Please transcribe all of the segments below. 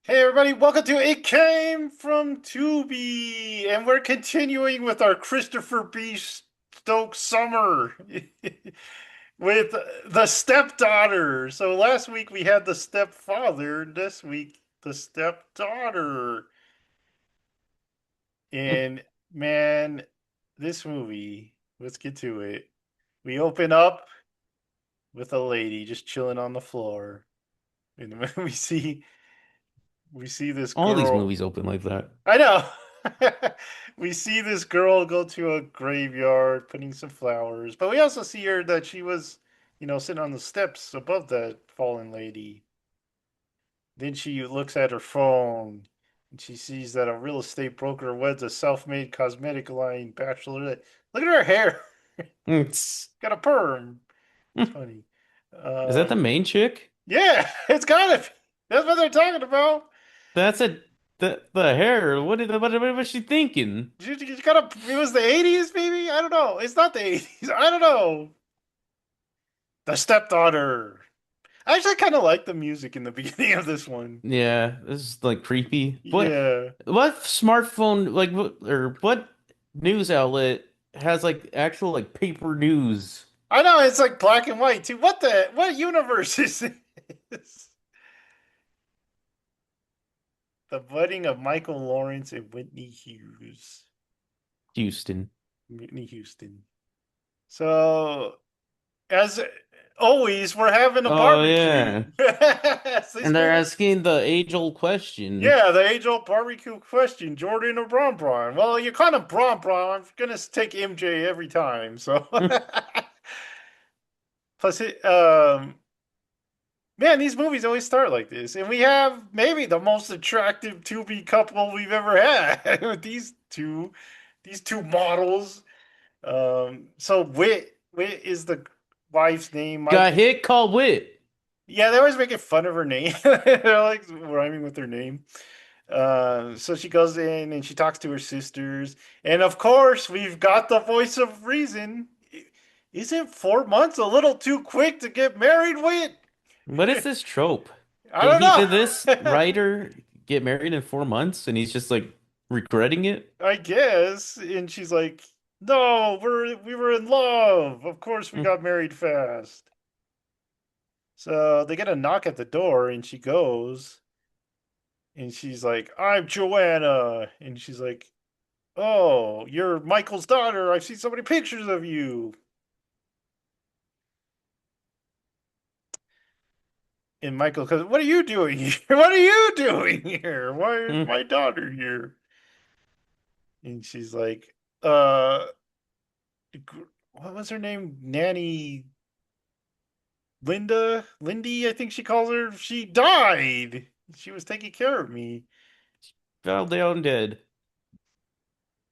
Hey everybody, welcome to It Came from Tubi, and we're continuing with our Christopher B. Stokes summer with the stepdaughter. So last week we had the stepfather, this week the stepdaughter. And man, this movie, let's get to it. We open up with a lady just chilling on the floor, and we see this All these girl. movies open like that. I know. We see this girl go to a graveyard putting some flowers, but we also see her that she was, sitting on the steps above that fallen lady. Then she looks at her phone and she sees that a real estate broker weds a self made cosmetic line bachelorette. Look at her hair. It's- Got a perm. It's Is funny. that the main chick? Yeah, it's gotta be. That's what they're talking about. That's a the hair. What was she thinking? You gotta. It was the 80s, maybe? I don't know. It's not the 80s. I don't know. The stepdaughter. I actually kind of like the music in the beginning of this one. Yeah, this is like creepy. Yeah. What smartphone or what news outlet has like actual like paper news? I know it's like black and white too. What universe is this? The wedding of Michael Lawrence and Whitney Hughes. Houston. Whitney Houston. So as always, we're having a Oh barbecue. yeah. This And they're movie. asking the age-old question. Yeah, the age-old barbecue question: Jordan or Bron Bron? Well, you're kind of Bron Bron. I'm gonna take MJ every time. So, plus, man, these movies always start like this, and we have maybe the most attractive to-be couple we've ever had with these two models. So Wit is the wife's name. Got Michael. hit, called wit. Yeah, they always making fun of her name. They're like rhyming with her name. So she goes in and she talks to her sisters, and of course we've got the voice of reason. Isn't 4 months a little too quick to get married, Wit? What is this trope? I don't Did this know. writer get married in 4 months and he's just like regretting it? I guess. And she's like, "No, we were in love. Of course we Hmm. got married fast." So they get a knock at the door, and she goes, and she's like, "I'm Joanna," and she's like, "Oh, you're Michael's daughter. I've seen so many pictures of you." And Michael goes, "What are you doing here? What are you doing here? Why is Hmm. my daughter here?" And she's like, "Uh, what was her name? Nanny Lindy, I think she calls her. She died. She was taking care of me. Fell down dead.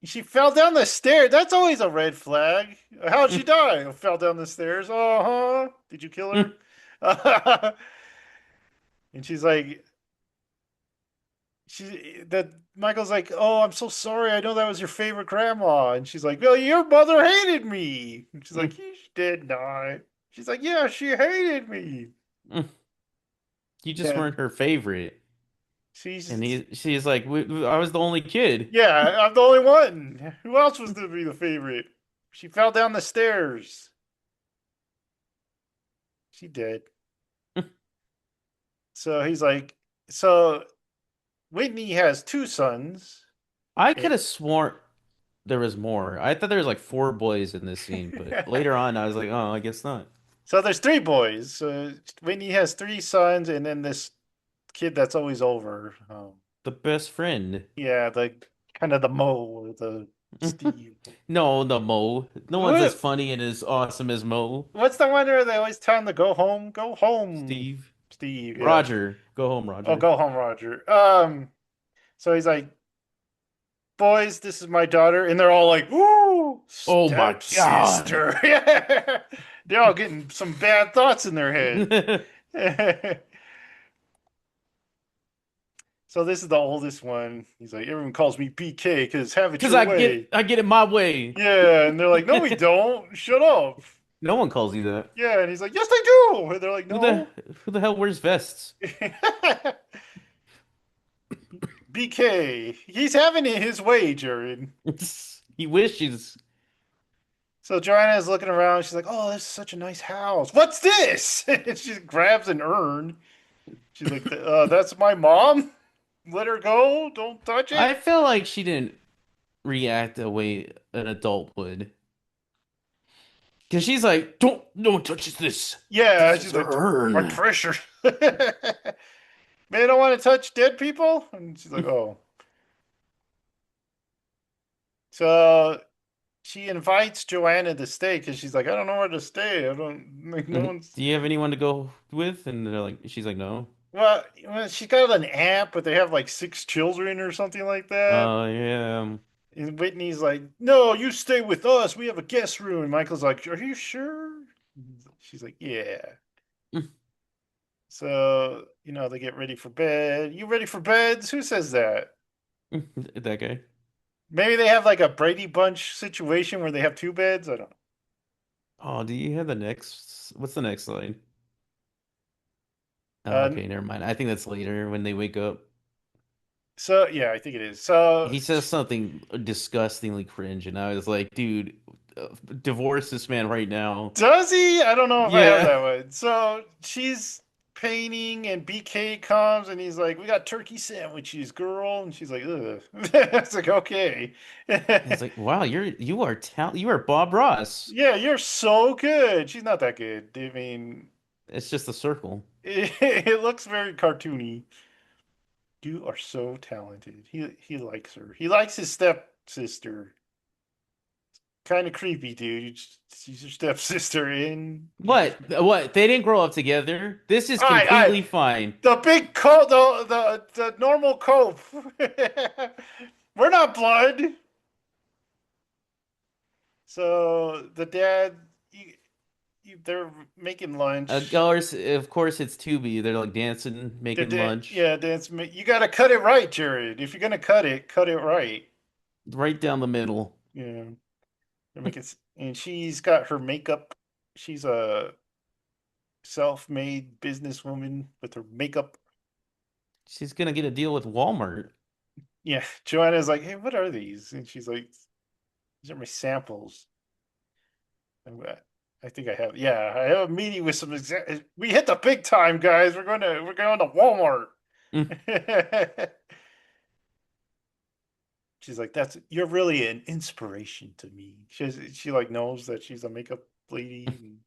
She fell down the stairs. That's always a red flag. How'd Hmm. she die? Fell down the stairs. Uh huh. Did you kill Hmm. her?" And she's like, that Michael's like, "Oh, I'm so sorry. I know that was your favorite grandma." And she's like, "Well, your mother hated me." And she's Hmm. like, "She did not." She's like, "Yeah, she hated me." Hmm. You just Yeah, weren't her favorite. And she's she's like, I was the only kid. yeah. I'm the only one. Who else was to be the favorite? She fell down the stairs. She did. So he's like, so Whitney has two sons. I could Eh, have sworn there was more. I thought there was like four boys in this scene, but later on I was like, oh, I guess not. So there's three boys. So Whitney has three sons, and then this kid that's always over. The best friend. Yeah, the kind of the Mo, the Steve. No, the Mo. No one's as What? funny and as awesome as Mo. What's the one where they always tell him to go home? Go home, Steve. Steve. Yeah. Roger. Go home, Oh, Roger. go home, Roger. So he's like, "Boys, this is my daughter," and they're all like, "Ooh, Oh my God. stepsister." Yeah, they're all getting some bad thoughts in their head. So this is the oldest one. He's like, "Everyone calls me BK because have it Because your way." I get it my way. Yeah, and they're like, "No, we don't. Shut up." No one calls you that. Yeah, and he's like, "Yes, they do." And they're like, Who the "No." who the hell wears vests? BK, he's having it his way, Jared. He wishes. So Joanna is looking around. She's like, "Oh, this is such a nice house. What's this?" And she grabs an urn. She's like, "That's my mom. Let her go. Don't touch I it." feel like she didn't react the way an adult would. Because she's like, don't, no one touches this. Yeah, This she's is like, her "My urn. pressure." Man, I don't want to touch dead people. And she's like, "Oh." So she invites Joanna to stay because she's like, "I don't know where to stay. I don't like no Do one's." you have anyone to go with? And they're like, she's like, no. Well, she's got an aunt, but they have like six children or something like that. Yeah. And Whitney's like, "No, you stay with us. We have a guest room." And Michael's like, "Are you sure?" She's like, "Yeah." So, they get ready for bed. You ready for beds? Who says that? That guy. Maybe they have like a Brady Bunch situation where they have two beds. I don't Oh, do you have the next? What's the next line? know. Oh, okay, never mind. I think that's later when they wake up. So yeah, I think it is. So He says something disgustingly cringe, and I was like, dude, divorce this man right now. does he? I don't know if I have Yeah. that one. So she's painting, and BK comes, and he's like, "We got turkey sandwiches, girl." And she's like, "Ugh." It's like, okay. It's like, wow, you are Bob Ross. Yeah, you're so good. She's not that good. I mean, It's just a circle. it looks very cartoony. You are so talented. He likes her. He likes his stepsister. Kind of creepy, dude. She's your stepsister in. What? What? They didn't grow up together. This is I completely fine. the big coat, the normal cope. We're not blood. So the dad, they're making lunch. Of course, it's Tubi. They're like dancing, The making dad, lunch, yeah, dance. You got to cut it right, Jared. If you're gonna cut it right. right down the middle. Yeah, they're making, and she's got her makeup. She's a self-made businesswoman with her makeup. She's gonna get a deal with Walmart. Yeah, Joanna's like, "Hey, what are these?" And she's like, "These are my samples." I think I have. Yeah, I have a meeting with some exact. We hit the big time, guys. We're going to Walmart. Mm. She's like, "That's you're really an inspiration to me." She like knows that she's a makeup lady, and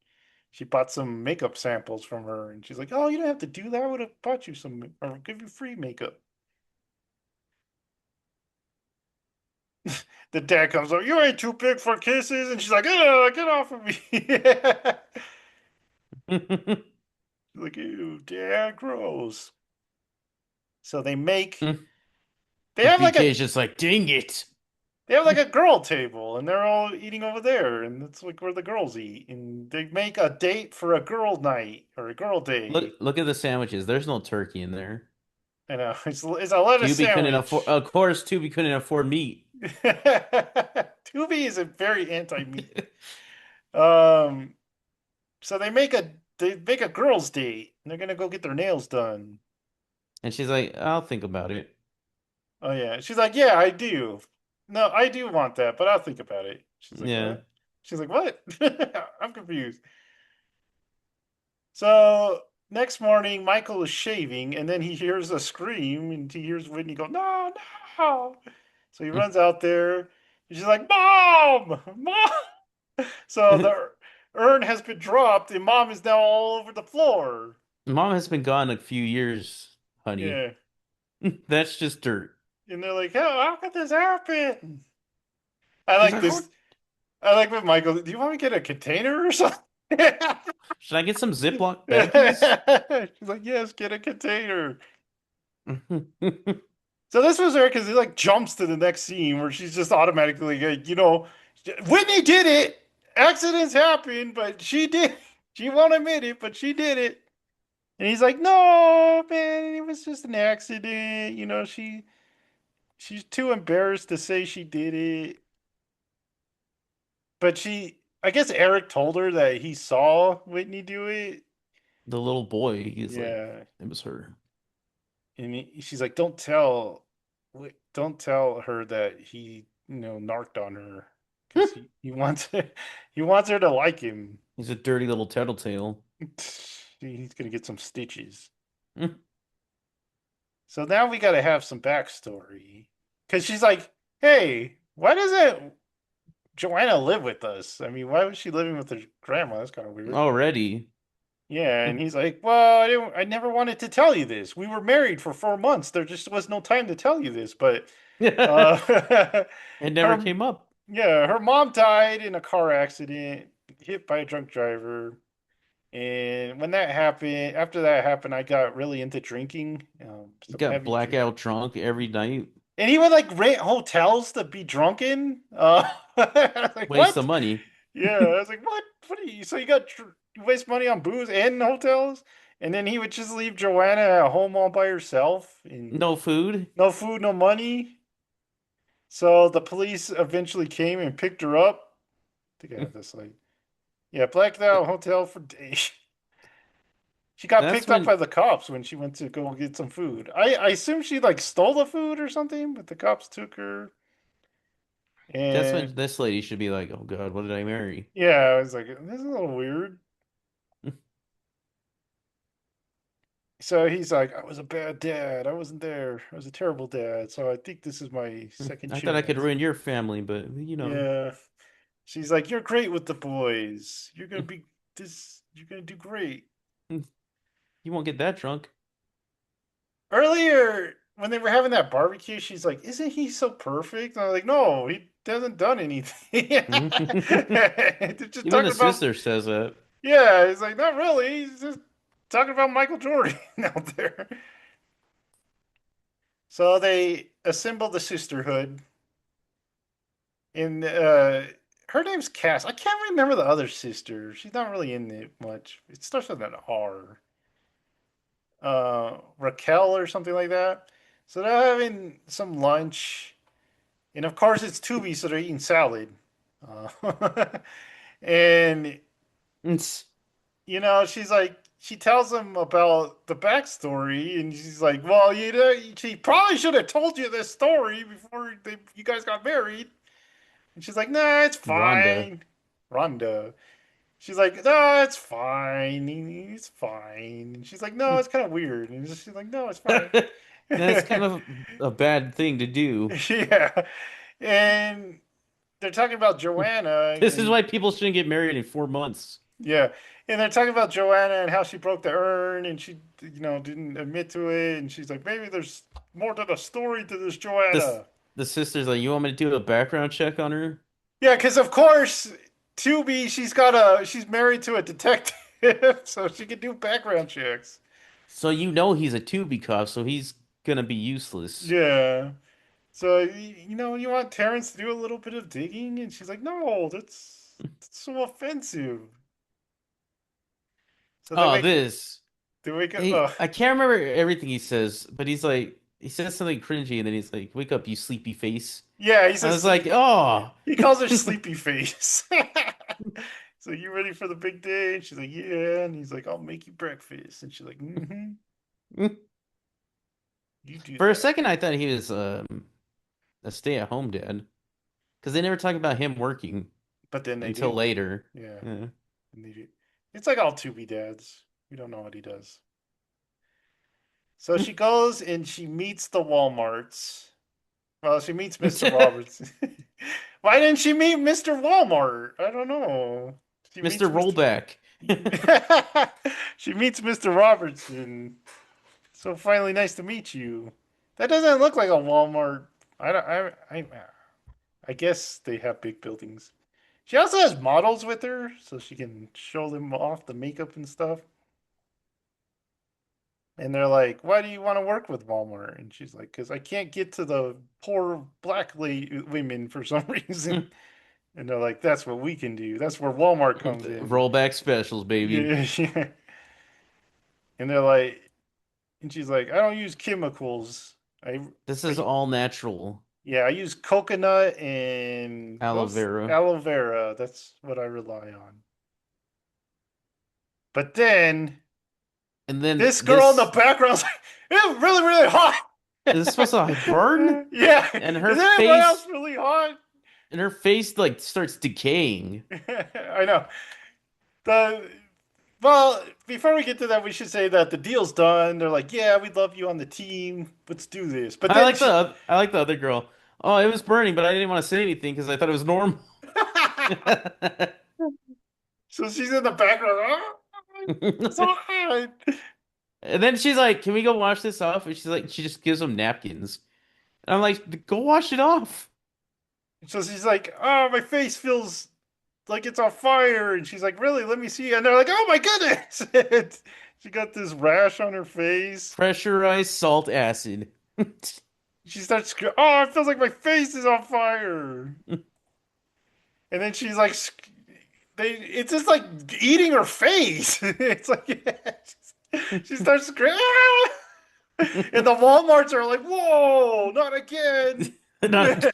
she bought some makeup samples from her, and she's like, "Oh, you don't have to do that. I would have bought you some or give you free makeup." The dad comes over. "You ain't too big for kisses," and she's like, "Get off of me!" Like, ew, dad, gross. So they have like a BK's just like, dang it. they have like a girl table, and they're all eating over there, and that's like where the girls eat, and they make a date for a girl night or a girl day. Look at the sandwiches. There's no turkey in there. I know it's a lettuce Tubi couldn't afford. sandwich. Of course, Tubi couldn't afford meat. Tubi is a very anti-meat. Um, so they make a girls' date, and they're gonna go get their nails done. And she's like, I'll think about it. Oh yeah, she's like, "Yeah, I do. No, I do want that, but I'll think about it." She's like, Yeah. "What?" She's like, "What?" I'm confused. So next morning, Michael is shaving, and then he hears a scream, and he hears Whitney go, "No, no!" So he runs out there, and she's like, "Mom, Mom!" So the urn has been dropped, and Mom is now all over the floor. Mom has been gone a few years, honey. Yeah, That's just dirt. and they're like, how could this happen?" I She's like like, oh, this. I like when Michael. Do you want me to get a container or something? should I get some She's Ziploc baggies? like, "Yes, get a container." So this was her because it like jumps to the next scene where she's just automatically like, Whitney did it. Accidents happen, but she did. She won't admit it, but she did it. And he's like, "No, man, it was just an accident. She's too embarrassed to say she did it." But I guess Eric told her that he saw Whitney do it. The little boy, he's like, Yeah. it was her. And she's like, "Don't tell." don't tell her that he narked on her because he wants he wants her to like him. He's a dirty little tattletale. He's gonna get some stitches. So now we got to have some backstory because she's like, "Hey, why doesn't Joanna live with us? I mean, why was she living with her grandma? That's kind of weird." Already. Yeah, and he's like, "Well, I never wanted to tell you this. We were married for 4 months. There just was no time to tell you this." But It uh, never her, came up. yeah, her mom died in a car accident, hit by a drunk driver. And when that happened, after that happened, I got really into drinking, some Got heavy drink. blackout drunk every night. And he would like rent hotels to be drunken. I was like, Waste what? of money. Yeah, I was like, what? What are you? So you waste money on booze and hotels, and then he would just leave Joanna at home all by herself, and No food. no food, no money. So the police eventually came and picked her up. I think I have this like, yeah, blacked out hotel for days. She got That's picked up when by the cops when she went to go get some food. I assume she like stole the food or something, but the cops took her. that's And when this lady should be like, "Oh God, what did I marry?" yeah, I was like, this is a little weird. So he's like, I was a bad dad. I wasn't there. I was a terrible dad. So I think this is my second I thought I could chance. ruin your family, but Yeah. She's like, you're great with the boys. You're gonna do great. you won't get that drunk. Earlier, when they were having that barbecue, she's like, isn't he so perfect? And I was like, no, he hasn't done anything. They're just Even talking the about, sister says that. yeah, he's like, not really. He's just talking about Michael Jordan out there. So they assemble the sisterhood, and her name's Cass. I can't remember the other sister. She's not really in it much. It starts with an R. Raquel or something like that. So they're having some lunch, and of course it's Tubi, so they're eating salad. Uh, and It's she's like, she tells him about the backstory, and she's like, "Well, she probably should have told you this story before you guys got married." And she's like, "Nah, it's Rhonda. fine." Rhonda. She's like, "No, it's fine. It's fine." And she's like, "No, it's kind of weird." And she's like, "No, it's fine." That's kind of a bad thing to do. Yeah. And they're talking about Joanna This is and why people shouldn't get married in 4 months. yeah. And they're talking about Joanna and how she broke the urn and she didn't admit to it and she's like, maybe there's more to the story to this This Joanna. the sister's like, "You want me to do a background check on her?" Yeah, because of course, Tubi, she's married to a detective, so she can do background checks. So he's a Tubi cop, so he's gonna be useless. Yeah. So you want Terrence to do a little bit of digging, and she's like, "No, that's so offensive." So Oh, this. they wake up. I can't remember everything he says, but he says something cringy, and then he's like, "Wake up, you sleepy face." Yeah, he I was says like, "Oh." he calls her sleepy face. So you ready for the big day? And she's like, "Yeah." And he's like, "I'll make you breakfast." And she's like, "Mm-hmm, you do For a that." second, I thought he was a stay-at-home dad because they never talk about him working But then they until do. later. Yeah, Yeah. and they do. It's like all Tubi dads. We don't know what he does. So she goes and she meets the Walmarts. Well, she meets Mr. Roberts. Why didn't she meet Mr. Walmart? I don't know. She Mr. meets Mr. Rollback. She meets Mr. Robertson. So finally, nice to meet you. That doesn't look like a Walmart. I don't. I guess they have big buildings. She also has models with her, so she can show them off the makeup and stuff. And they're like, "Why do you want to work with Walmart?" And she's like, "Because I can't get to the poor black women for some reason." And they're like, "That's what we can do. That's where Walmart comes in." Rollback specials, baby. Yeah, yeah. And they're like, and she's like, "I don't use chemicals. I, This is I, all natural. yeah, I use coconut and Aloe what's vera. aloe vera. That's what I rely on." But then And then this girl in the this background's like, "It's really, really hot." Is it supposed to burn? Yeah, And isn't everyone else really hot? her face like starts decaying. I know. The Well, before we get to that, we should say that the deal's done. They're like, "Yeah, we love you on the team. Let's do this." But then I like the other girl. Oh, it was burning, but I didn't want to say anything because I thought it was normal. so she's in the background. "Oh, it's so hot." And then she's like, "Can we go wash this off?" And she's like, she just gives them napkins. And I'm like, "Go wash it off." So she's like, "Oh, my face feels like it's on fire," and she's like, "Really? Let me see." And they're like, "Oh my goodness!" And she got this rash on her face. Pressurized salt acid. She starts, "Oh, it feels like my face is on fire." And then she's like, it's just like eating her face. It's like, she starts screaming. And the Walmarts are like, "Whoa, not again." Not,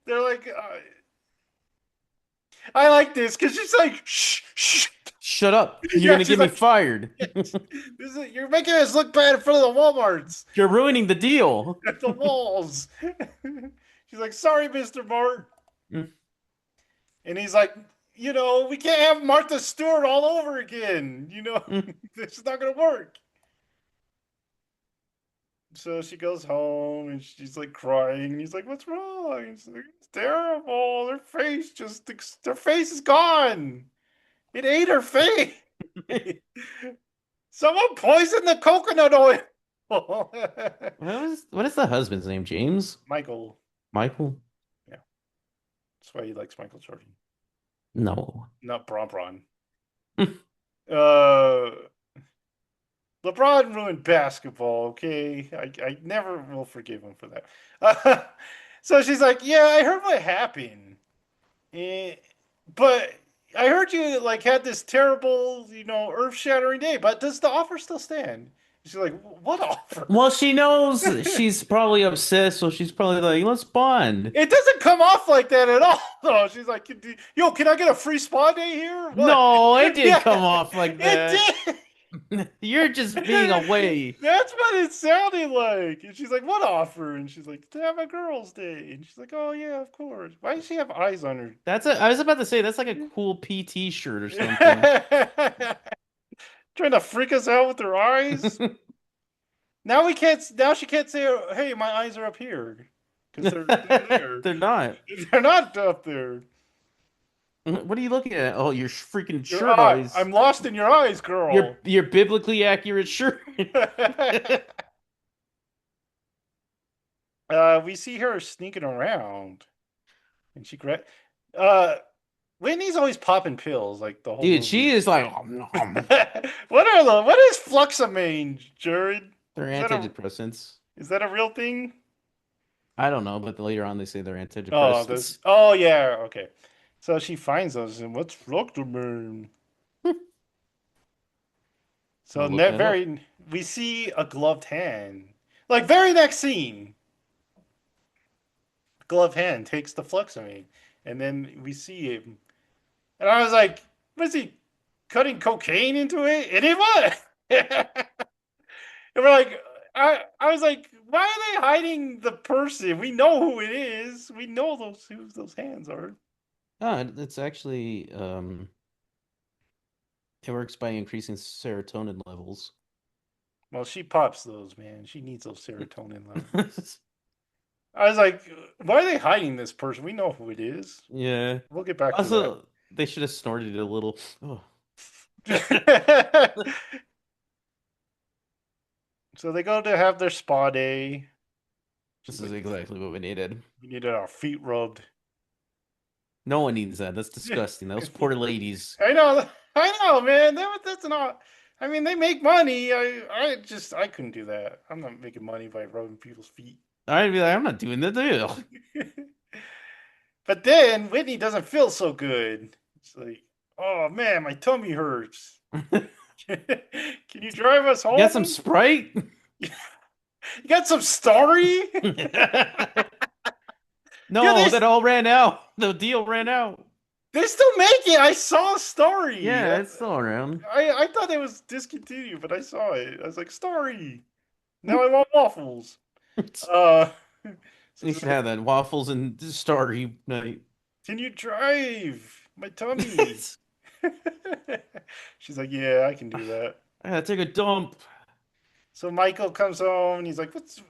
They're like, I like this because she's like, "Shh, shh." shut up. You're Yeah, gonna she's get me like, fired. You're making us look bad in front of the Walmarts You're ruining the deal. at the malls." She's like, "Sorry, Mr. Mart." And he's like, "We can't have Martha Stewart all over again. This is not going to work." So she goes home and she's like crying. And he's like, "What's wrong?" And she's like, "It's terrible. Their face is gone. It ate her face. Someone poisoned the coconut oil." What is the husband's name? James? Michael. Michael? Yeah, that's why he likes Michael Jordan, No. not Bron Bron. Uh, LeBron ruined basketball. Okay, I never will forgive him for that. Uh, so she's like, "Yeah, I heard what happened, eh, but I heard you like had this terrible, earth-shattering day. But does the offer still stand?" She's like, "What offer?" Well, she knows she's probably obsessed, so she's probably like, let's bond. It doesn't come off like that at all, though. She's like, "Yo, can I get a free spa day here?" What? No, it didn't Yeah, come off like that. it did. You're just being away. That's what it sounded like. And she's like, "What offer?" And she's like, "To have a girls' day." And she's like, "Oh yeah, of course." Why does she have eyes on her? I was about to say that's like a cool PT shirt or something. Trying to freak us out with her eyes. Now we can't. Now she can't say, "Hey, my eyes are up here," because they're there. They're not. They're not up there. What are you looking at? Oh, your freaking Your shirt eye. eyes. I'm lost in your eyes, girl. Your biblically accurate shirt. We see her sneaking around, and she grab. Uh, Whitney's always popping pills like the whole Dude, she movie. is like What is Fluxamine, Jared? they're Is that a antidepressants. is that a real thing? I don't know, but later on they say they're Oh, antidepressants. yeah, okay. So she finds those, and what's Fluxamine? I'm So gonna look that up. we see a gloved hand. Like very next scene, gloved hand takes the Fluxamine, and then we see him, and I was like, "Was he cutting cocaine into it?" And it was. And we're like, I was like, "Why are they hiding the person? We know who it is. We know who those hands are." Oh, it's actually it works by increasing serotonin levels. Well, she pops those, man. She needs those serotonin levels. I was like, "Why are they hiding this person? We know who it is." Yeah. We'll get back to that. Also, they should have snorted it a little. Oh. So they go to have their spa day. This She's is like, exactly what we needed. "We needed our feet rubbed." No one needs that. That's disgusting. Those poor ladies. I know, man. That's not. I mean, they make money. I couldn't do that. I'm not making money by rubbing people's feet. I'd be like, I'm not doing that deal. But then Whitney doesn't feel so good. It's like, "Oh man, my tummy hurts. Can you drive us You got some home? Sprite? You got some story?" Yeah, No, that all ran out. The deal ran out. they still make it. I saw a story. Yeah, it's still around. I thought it was discontinued, but I saw it. I was like, "Story." Now I want waffles. Uh, so You she's should like, have that waffles and starry night. "Can you drive my tummy?" She's like, "Yeah, I can do that." I gotta take a dump. So Michael comes home and he's like, "What's?"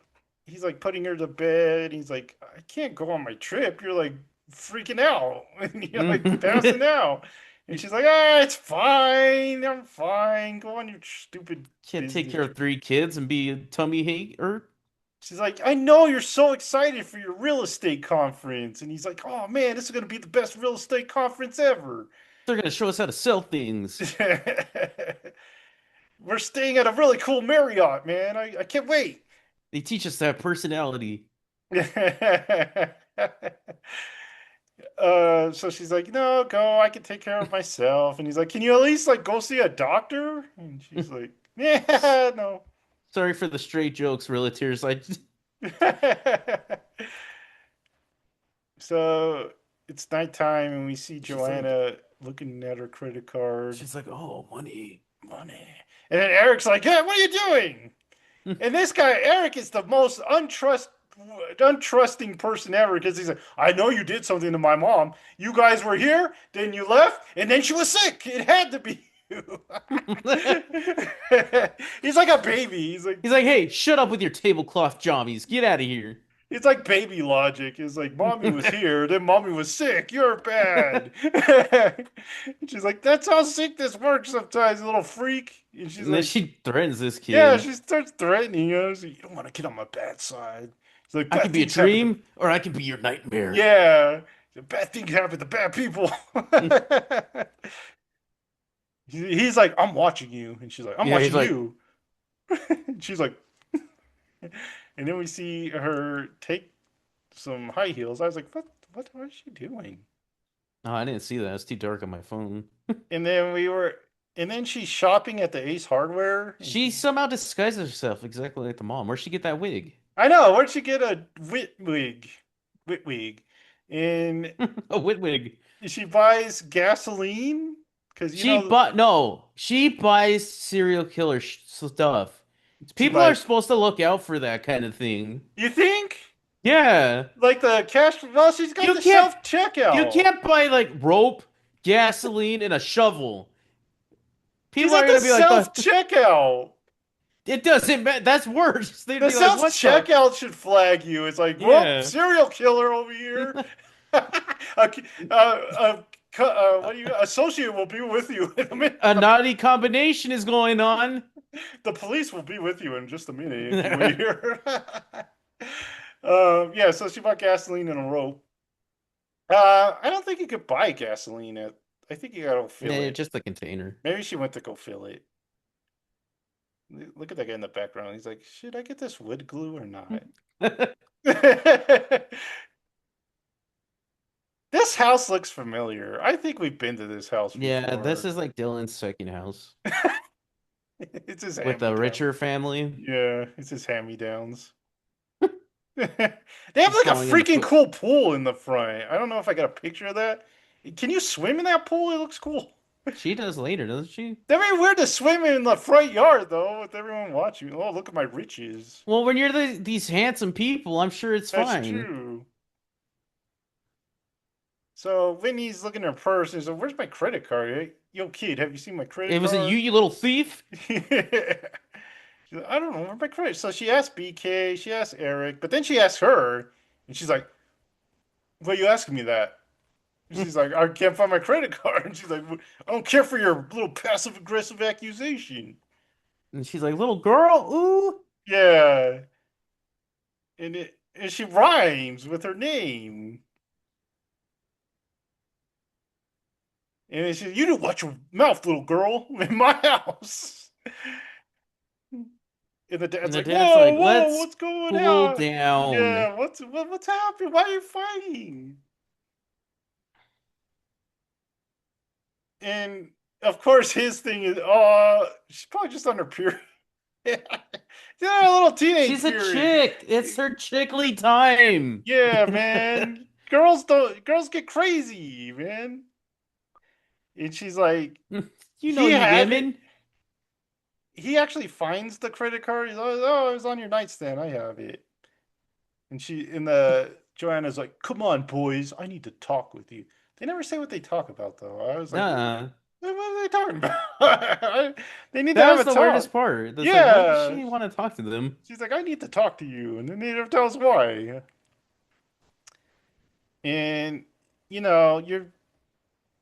He's like putting her to bed. He's like, "I can't go on my trip. You're like freaking out and you're like passing out." And she's like, "Ah, it's fine. I'm fine. Go on your stupid Can't take Disney care of trip." three kids and be a tummy hater. She's like, "I know you're so excited for your real estate conference." And he's like, "Oh man, this is gonna be the best real estate conference ever." They're gonna show us how to sell things. We're staying at a really cool Marriott, man. I can't wait. They teach us to have personality. So she's like, "No, go. I can take care of myself." And he's like, "Can you at least like go see a doctor?" And she's like, "Yeah, no." Sorry for the straight jokes, realtors. So it's nighttime, and we see She's like, Joanna looking at her credit card she's like, oh, money. money, and then Eric's like, "Yeah, what are you doing?" And this guy, Eric, is the most untrusting person ever because he's like, "I know you did something to my mom. You guys were here, then you left, and then she was sick. It had to be you." He's like a baby. He's like, hey, shut up with your tablecloth jobbies. Get out of here. It's like baby logic. It's like mommy was here, then mommy was sick. You're bad. And she's like, "That's how sickness works sometimes, little freak." And she's And then like, she threatens this "Yeah." kid. She starts threatening him. She's like, "You don't want to get on my bad side." She's like, I "Bad could be a things happen to dream, or I could be your nightmare. yeah, bad things happen to bad people." He's like, "I'm watching you," and she's like, "I'm Yeah, he's watching like, you." And she's like, and then we see her take some high heels. I was like, what is she doing?" oh, I didn't see that. It's too dark on my phone. And then and then she's shopping at the Ace Hardware, and She somehow disguises herself exactly like the mom. Where'd she get that wig? I know, where'd she get a wit wig, and A wit wig. she buys gasoline because She bought no. She buys serial killer stuff. she People are buys. supposed to look out for that kind of thing. You think Yeah. like the cash? Well, she's got You the can't self you checkout. can't buy like rope, gasoline, and a shovel. She's People at are the gonna be like self checkout. it doesn't matter. That's worse. They'd The be like, self what the checkout should flag you. It's like, whoop, yeah. serial killer over here. What do you associate will be with you in a minute. A naughty combination is going on. The police will be with you in just a minute if you wait here. Yeah, so she bought gasoline and a rope. I don't think you could buy gasoline at. I think you gotta fill Yeah, it. just the container. Maybe she went to go fill it. Look at that guy in the background. He's like, "Should I get this wood glue or not?" This house looks familiar. I think we've been to this house Yeah, this before. is like Dylan's second house It's his with hand me a down. richer family. Yeah, it's his hand me downs. They have He's like a falling in the freaking pool. cool pool in the front. I don't know if I got a picture of that. Can you swim in that pool? It looks cool. She does later, doesn't she? That'd be weird to swim in the front yard though, with everyone watching. Oh, look at my riches. Well, when you're these handsome people, I'm sure it's That's fine. true. So Whitney's looking at her purse and says, "Where's my credit card? Hey, yo, kid, have you seen my credit It was it you, card?" you little thief? She's like, "I don't know where my credit." So she asked BK, she asked Eric, but then she asked her, and she's like, "Why are you asking me that?" And she's like, "I can't find my credit card." And she's like, "I don't care for your little passive aggressive accusation." And she's like, little girl, ooh. Yeah, and she rhymes with her name. And then she, "You need to watch your mouth, little girl, in my house." And the And dad's the like, dad's "Whoa, like, whoa, let's what's going cool on? down. Yeah, what's happening? Why are you fighting?" And of course, his thing is, "Oh, she's probably just on her period." Yeah, a little teenage She's a period. chick. It's her chickly time. Yeah, man. Girls get crazy, man. And she's like, You know he you had it. women. He actually finds the credit card. He's like, "Oh, it was on your nightstand. I have it." And the Joanna's like, "Come on, boys, I need to talk with you." They never say what they talk about though. I was like, Nah, what are they talking about? They need to that have was a the weirdest talk. part. That's like, why does Yeah. she want to talk to them? She's like, I need to talk to you. And then they never tell us why. And, you're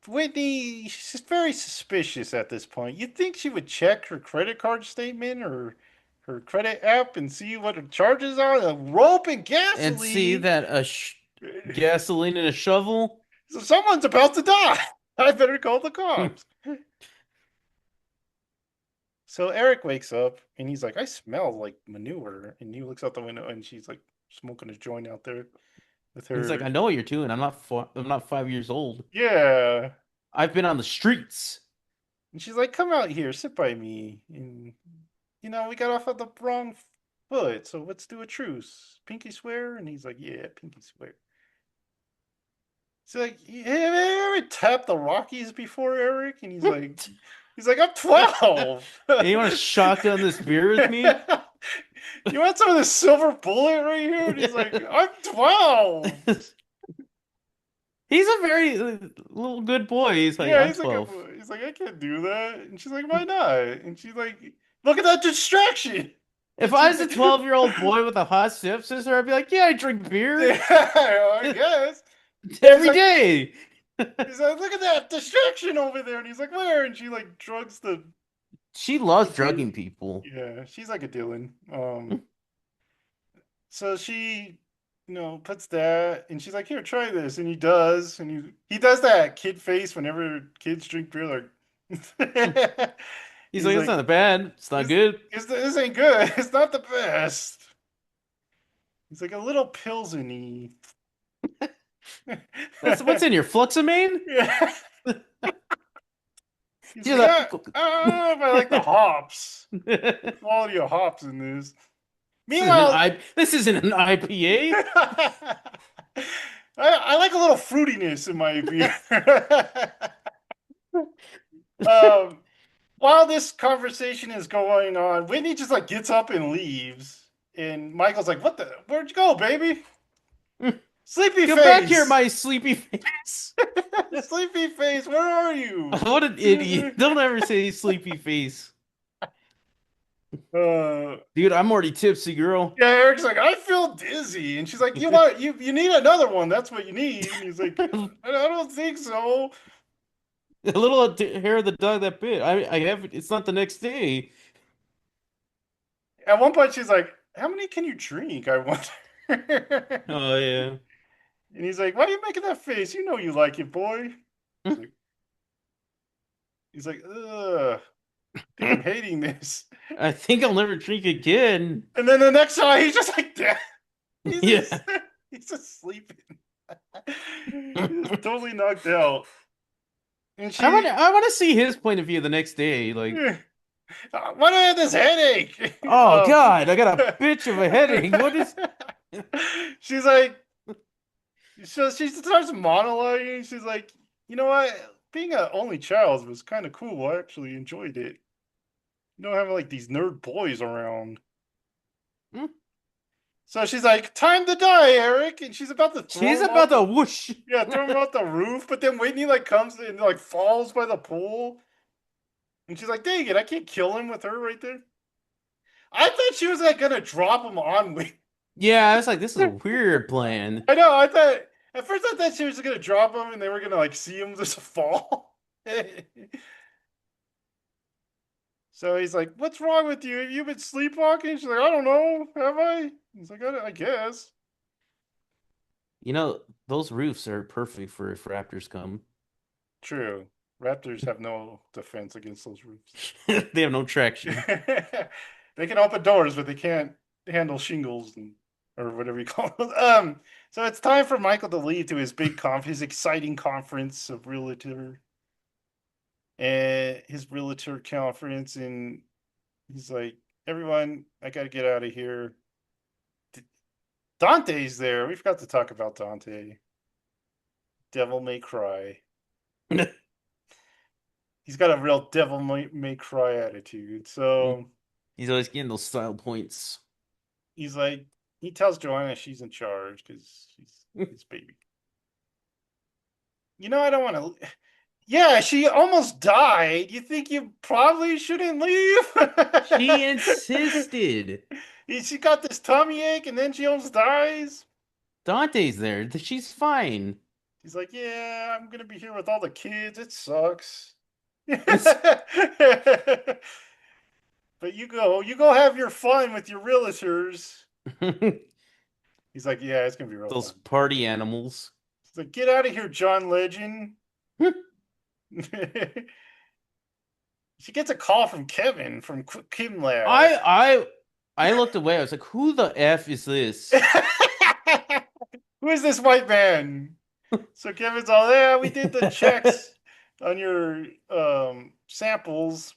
Whitney, she's very suspicious at this point. You'd think she would check her credit card statement or her credit app and see what her charges are. The rope and And see gasoline. that gasoline and a shovel. So someone's about to die. I better call the cops. So Eric wakes up and he's like, I smell like manure. And he looks out the window and she's like smoking a joint out there with He's like, her. I know what you're doing. I'm not 5 years old. Yeah. I've been on the streets. And she's like, come out here, sit by me. And, we got off of the wrong foot. So let's do a truce. Pinky swear? And he's like, yeah, pinky swear. She's like, hey, have you ever tapped the Rockies before, Eric? And he's like, I'm 12. Hey, you want to shotgun this beer with me? You want some of this silver bullet right here? And he's like, I'm 12. He's a very little good boy. He's like, Yeah, I'm he's like, 12. he's like, I can't do that. And she's like, why not? And she's like, look at that distraction. If And I she's was a like, 12-year-old boy with a hot stepsister, I'd be like, yeah, I drink beer yeah, I guess. And every day. he's like, look at that distraction over there. And he's like, where? And she like drugs She the loves beer. drugging people. Yeah, she's like a Dylan. So she, puts that, and she's like, "Here, try this," and he does, and he does that kid face whenever kids drink beer, like He's he's like, it's like, not bad. It's not good. this ain't good. It's not the best." He's like a little pilseny. That's what's in your Fluxamine? Yeah. He's You're like, like, I don't know if I like the hops, the quality of hops in this. Meanwhile, This isn't an IPA. I like a little fruitiness in my beer. um, while this conversation is going on, Whitney just like gets up and leaves, and Michael's like, "What the? Where'd you go, baby? Sleepy Come back here, face, my sleepy face. sleepy face, where are you?" What an idiot. Don't ever say sleepy face. uh, Dude, I'm already tipsy, girl. yeah, Eric's like, "I feel dizzy," and she's like, "You want you need another one? That's what you need." And he's like, A I don't think so." little hair of the dog that bit. I have it's not the next day. At one point, she's like, "How many can you drink? I wonder." Oh yeah. And he's like, "Why are you making that face? You know you like it, boy." He's like, "Ugh, I think I'm hating this." I think I'll never drink again. And then the next time, he's just like that. He's Yeah. just, he's just sleeping. He's totally knocked out. And I want to see his point of view the next day. Like, why do I have this headache? oh God, I got a bitch of a headache. What is She's like, so she starts monologuing. She's like, you know what? Being an only child was kind of cool. I actually enjoyed it. Having like these nerd boys around. Hmm? So she's like, time to die, Eric. And she's about to She's throw him about off to the, whoosh. yeah, throw him off the roof. But then Whitney like comes and like falls by the pool. And she's like, dang it, I can't kill him with her right there. I thought she was like gonna drop him on Whitney. Yeah, I was like, this is a weird plan. I know, at first I thought she was gonna drop him and they were gonna like see him just fall. So he's like, what's wrong with you? Have you been sleepwalking? She's like, I don't know. Have I? He's like, I guess. You know, those roofs are perfect for if raptors come. True. Raptors have no defense against those roofs. They have no traction. They can open doors, but they can't handle shingles or whatever you call it. So it's time for Michael to lead to his his exciting conference of realtor and his realtor conference, and he's like, "Everyone, I got to get out of here." Dante's there. We forgot to talk about Dante. Devil May Cry. He's got a real Devil May Cry attitude. So He's always getting those style points. he's like, he tells Joanna she's in charge because she's his baby. I don't want to. Yeah, she almost died. You think you probably shouldn't leave? She insisted. She got this tummy ache and then she almost dies. Dante's there. She's fine. She's like, yeah, I'm gonna be here with all the kids. It sucks. But you go have your fun with your realtors. He's like, yeah, it's gonna be real Those fun. party animals. He's like, get out of here, John Legend. She gets a call from Kevin from Kim Lab. I I looked away. I was like, who the F is this? Who is this white man? So Kevin's all, yeah, we did the checks on your samples,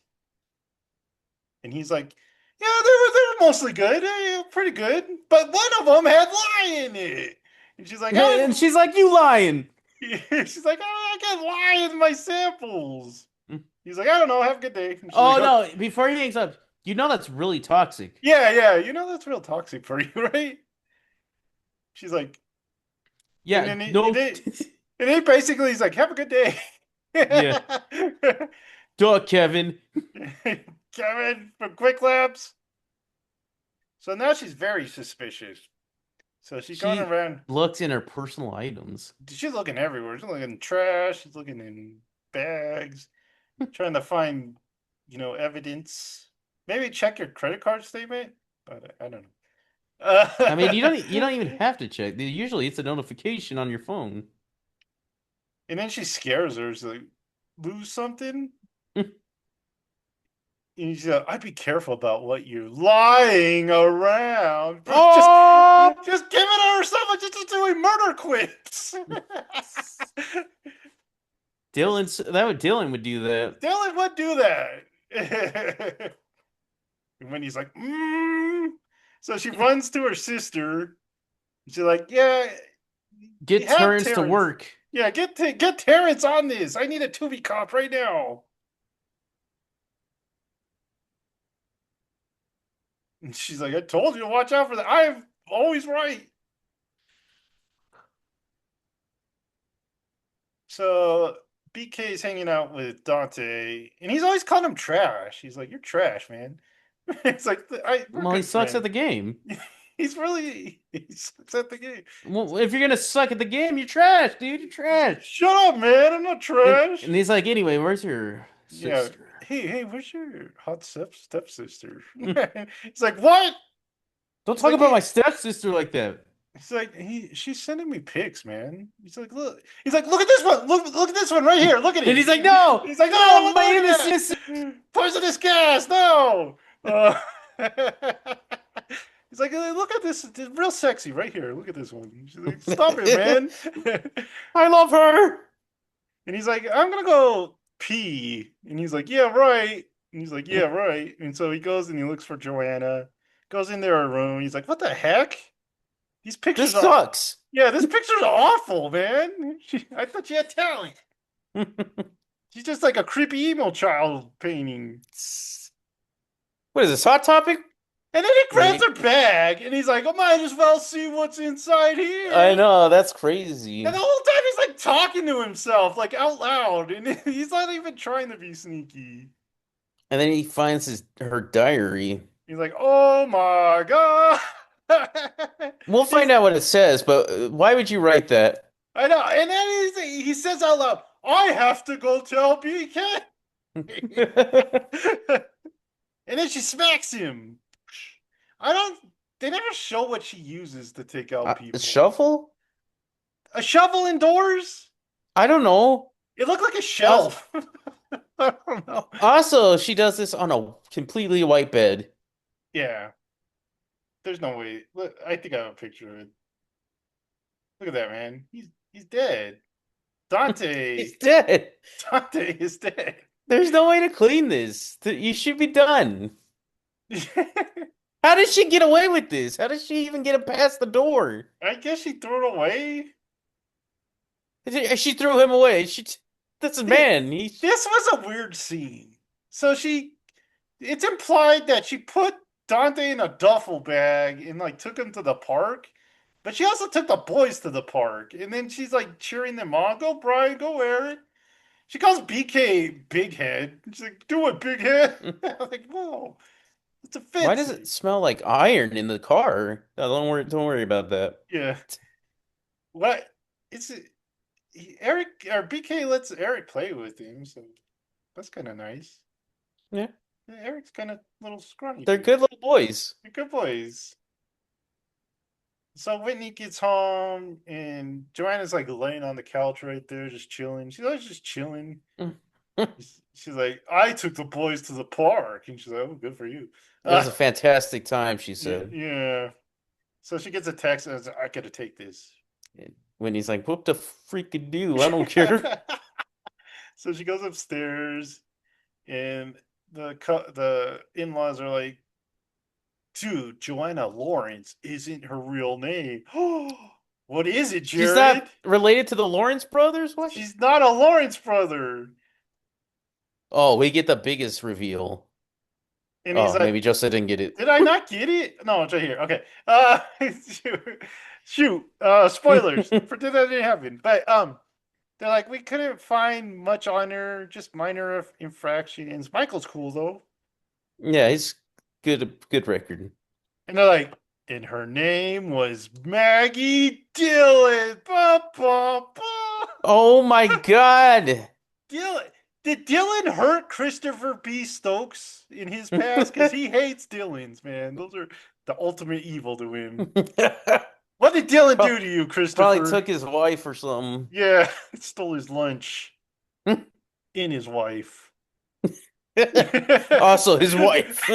and he's like, yeah, they were mostly good, pretty good, but one of them had lie in it. And she's like, And she's like, you lying. she's like, I got lie in my samples. He's like, I don't know, have a good day. And she's like, Oh oh, no, before he hangs up, that's really toxic. yeah, yeah, that's real toxic for you, right? She's like, and Yeah, then no. basically he's like, have a good day. Yeah. Duh, Kevin. Kevin from Quick Labs. So now she's very suspicious. So she's going She around. looks in her personal items. She's looking everywhere. She's looking in trash. She's looking in bags, trying to find, evidence. Maybe check your credit card statement, but I don't know. I mean, you don't even have to check. Usually it's a notification on your phone. And then she scares her. She's like, lose something? And she's like, I'd be careful about what you're lying around. Just, Oh! just giving her someone just doing murder quips. Dylan would do that. Dylan would do that. And when he's like, So she runs to her sister. She's like, yeah, you Get have Terrence to Terrence. work. Yeah, get Terrence on this. I need a Tubi cop right now. And she's like, I told you to watch out for that. I'm always right. So BK's hanging out with Dante, and he's always calling him trash. He's like, you're trash, man. It's like, we're Well, he good sucks at friends. the game. He sucks at the game. Well, if you're gonna suck at the game, you're trash, dude. You're trash. Shut up, man. I'm not And trash. he's like, anyway, where's your Yeah. sister? Hey, where's your hot stepsister? He's like, what? Don't He's talk like, about my stepsister like that. she's sending me pics, man. He's like, look. He's like, look at this one. Look at this one right here. Look at And it. he's like, no, He's like, no, I no, don't my want to look at innocence. that. Poisonous gas. No. He's like, look at this. It's real sexy right here. Look at this one. She's like, stop it, man. I love her. And he's like, I'm gonna go pee. And he's like, yeah, right. And he's like, yeah, right. And so he goes and he looks for Joanna, goes in their room. He's like, what the heck? These pictures This are, sucks. yeah, this picture's awful, man. I thought she had talent. She's just like a creepy emo child painting. What is this, Hot Topic? And then he grabs Right. her bag and he's like, I might as well see what's inside I here. know, that's crazy. And the whole time he's like talking to himself, like out loud. And he's not even trying to be sneaky. And then he finds her diary. He's like, oh my God. We'll He's, find out what it says, but why would you write that? I know. And then he says out loud, I have to go tell BK. And then she smacks him. I don't. They never show what she uses to take out people. Shuffle? A shovel indoors? I don't know. It looked like a Also, shelf. I don't know. also, she does this on a completely white bed. Yeah. There's no way. Look, I think I have a picture of it. Look at that, man. He's dead. Dante. He's dead. Dante is dead. There's no way to clean this. You should be done. How did she get away with this? How did she even get it past the door? I guess she threw it away. She threw him away. That's a man. This was a weird scene. So it's implied that she put Dante in a duffel bag and like took him to the park. But she also took the boys to the park. And then she's like cheering them on. Go, Brian, go, Eric. She calls BK Big Head. She's like, do it, Big Head. I'm like, whoa, it's Why does it offensive. smell like iron in the car? No, don't worry about that. Yeah. What? It's Eric or BK lets Eric play with him, so that's kind of nice. Yeah, Yeah, Eric's kind of little scrawny they're dude. good little boys. They're good boys. So Whitney gets home and Joanna's like laying on the couch right there, just chilling. She's always just chilling. It She's like, I took the boys to the park, and she's like, oh, good for you. was a fantastic time, she Yeah, said. yeah. So she gets a text and says, I gotta take this. When he's like, "What the freaking do? I don't care." So she goes upstairs, and the in laws are like, dude, Joanna Lawrence isn't her real name. What is it, She's Jared? not related to the Lawrence brothers. What? She's not a Lawrence brother. Oh, we get the biggest reveal. And he's Oh, like, maybe Joseph didn't get it. did I not get it? No, it's right here. Okay. Shoot. Spoilers. Pretend that didn't happen. But they're like, we couldn't find much on her, just minor infractions. Michael's cool though. Yeah, he's good record. And they're like, and her name was Maggie Dillon. Ba, ba, ba. Oh my God. Dillon. Did Dylan hurt Christopher B. Stokes in his past? Because he hates Dylans, man. Those are the ultimate evil to him. What did Dylan do to you, Probably Christopher? took his wife or something. Yeah, stole his lunch in his wife. Also, his wife.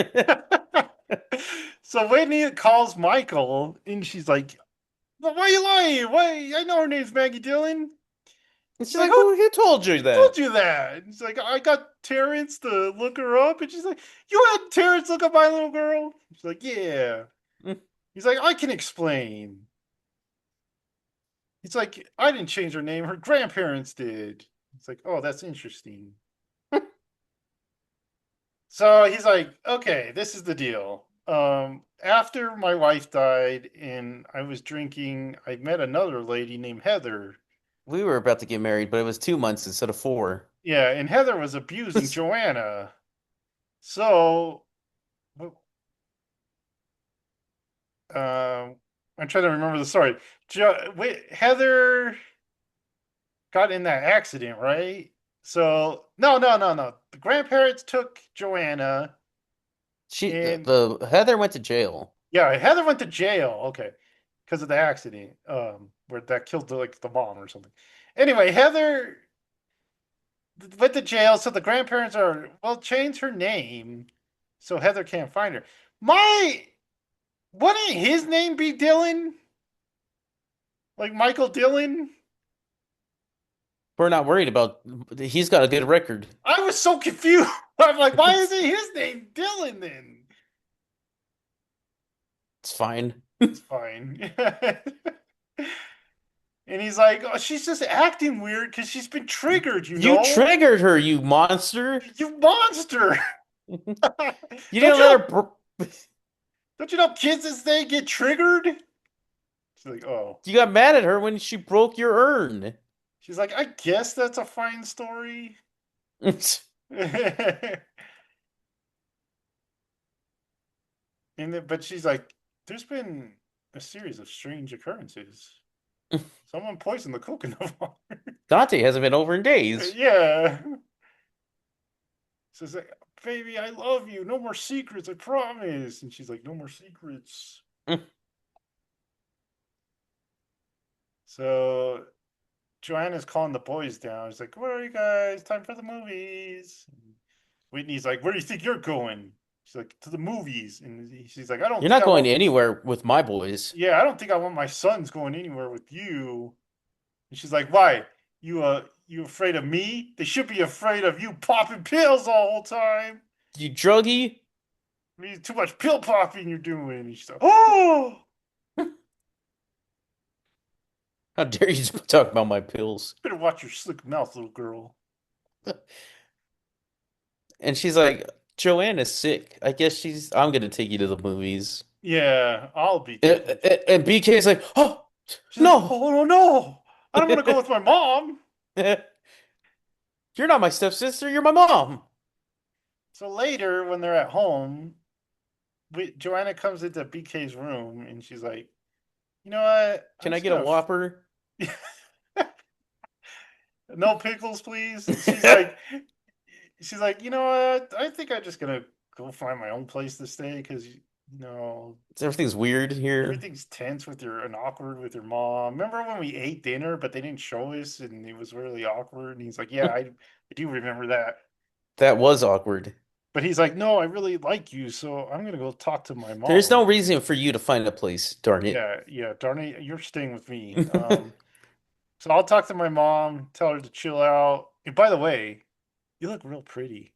So Whitney calls Michael, and she's like, well, "Why are you lying? Why? I know her name's Maggie Dillon." And She's she's like, like, "Who who told you told that? you that?" And he's like, "I got Terrence to look her up," and she's like, "You had Terrence look up my little girl?" She's like, "Yeah." He's like, "I can explain." He's like, "I didn't change her name. Her grandparents did." It's like, "Oh, that's interesting." So he's like, okay, this is the deal. After my wife died and I was drinking, I met another lady named Heather. We were about to get married, but it was 2 months instead of 4. Yeah, and Heather was abusing Joanna. So, I'm trying to remember the story. Wait, Heather got in that accident, right? So, no, no, no, no. The grandparents took Joanna, She and the Heather went to jail. yeah, Heather went to jail. Okay, because of the accident, where that killed like the mom or something. Anyway, Heather went to jail, so the grandparents are well change her name, so Heather can't find her. My wouldn't his name be Dylan? Like Michael Dillon? We're not worried about. He's got a good record. I was so confused. I'm like, why isn't his name Dylan then? It's fine. It's fine. And he's like, oh, she's just acting weird because she's been triggered, you You know? triggered her, you monster. You monster! You don't didn't you let know? her. Don't you know kids as they get triggered? She's like, oh. You got mad at her when she broke your urn. She's like, I guess that's a fine story. And then, but she's like, there's been a series of strange occurrences. Someone poisoned the coconut water. Dante hasn't been over in days. Yeah. Says, like, baby, I love you. No more secrets, I promise. And she's like, no more secrets. So Joanna's calling the boys down. She's like, where are you guys? Time for the movies. And Whitney's like, where do you think you're going? She's like, to the movies. And she's like, I don't You're think not I going want, anywhere with my boys. yeah, I don't think I want my sons going anywhere with you. And she's like, why? You afraid of me? They should be afraid of you popping pills the whole time. You druggy? I mean, too much pill popping you're doing. And she's like, oh, How dare you talk about my pills? better watch your slick mouth, little girl. And she's like, Joanna's sick. I guess she's. I'm gonna take you to the movies. Yeah, I'll be taking. And BK's like, oh She's like, no, oh no, no, I don't want to go with my mom. you're not my stepsister. You're my mom. So later, when they're at home, Joanna comes into BK's room and she's like, you know what? I'm Can I just get a gonna Whopper? no pickles, please. And she's like, you know what? I think I'm just gonna go find my own place to stay because Everything's weird here. everything's tense with your and awkward with your mom. Remember when we ate dinner but they didn't show us and it was really awkward? And he's like, yeah, I do remember that. That was awkward. But he's like, no, I really like you, so I'm gonna go talk to my There's no mom. reason for you to find a place, darn it. Yeah, yeah, darn it, you're staying with me. So I'll talk to my mom, tell her to chill out. And by the way, you look real pretty.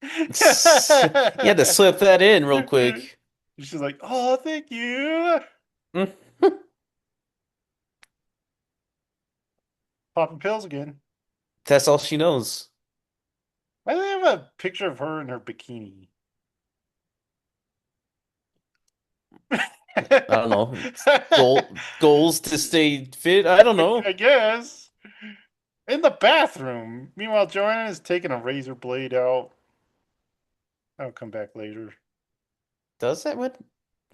You had to slip that in real quick. She's like, oh, thank you. Popping pills again. That's all she knows. Why do they have a picture of her in her bikini? I don't know. Goals to stay fit. I don't I know. guess. In the bathroom. Meanwhile, Joanna is taking a razor blade out. I'll come back later. Does that what?